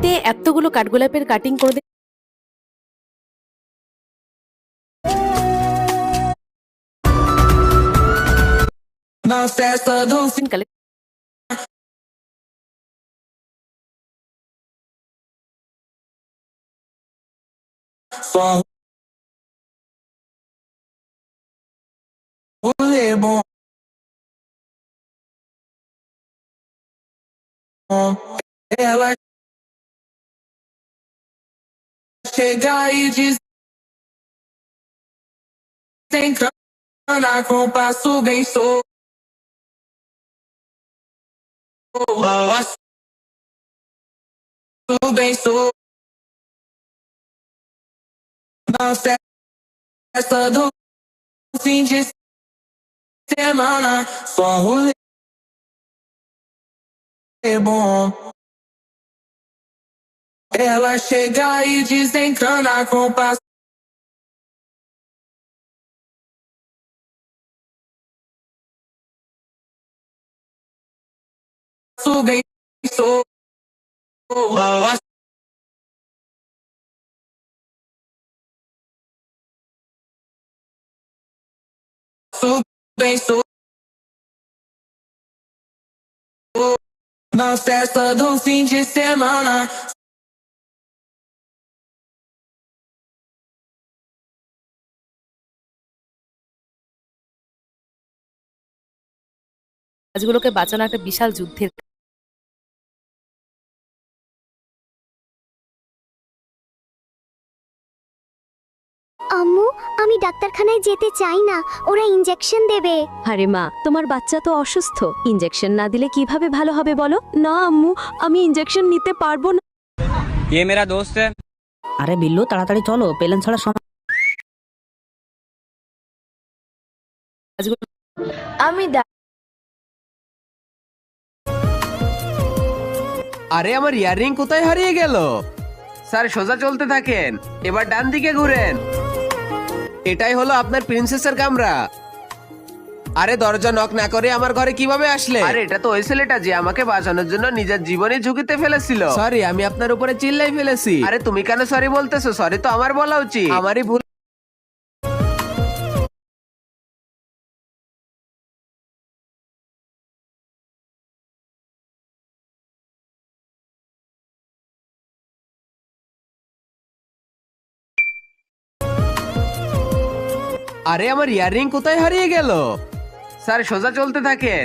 বাড়িতে এতগুলো কাঠগোলাপের কাটিং করে Na festa do fim. কালে Só rolê bom. Ela chega e diz: tem cana com passo bem sou. Bem sou. Na festa do fim de semana, só rolê bom. Ela chega e desencana com passo bem sou. Bem sou. Na festa do fim de semana. গাছগুলোকে বাঁচানো একটা বিশাল যুদ্ধের। আম্মু, আমি ডাক্তারখানায় যেতে চাই না, ওরা ইনজেকশন দেবে। আরে মা, তোমার বাচ্চা তো অসুস্থ, ইনজেকশন না দিলে কিভাবে ভালো হবে বলো? না আম্মু, আমি ইনজেকশন নিতে পারবো না। ये मेरा दोस्त है। আরে বিল্লু, তাড়াতাড়ি চলো, পেলেন ছাড়া সময়। গাছগুলো আমি আরে আমার ইয়াররিং কোথায় হারিয়ে গেল? স্যার সোজা চলতে থাকেন, এবার ডান দিকে ঘুরেন। এটাই হলো আপনার প্রিন্সেসের কামরা। আরে দরজা নক না করে আমার ঘরে কিভাবে আসলে? আরে এটা তো ওই ছেলেটা যে আমাকে বাঁচানোর জন্য নিজের জীবনে ঝুঁকিতে ফেলেছিল। সরি, আমি আপনার উপরে চিল্লাই ফেলেছি। আরে তুমি কেন সরি বলতেছো? সরি তো আমার বলা উচিত, আমারই ভুল। আরে আমার ইয়াররিং কোথায় হারিয়ে গেল? স্যার সোজা চলতে থাকেন,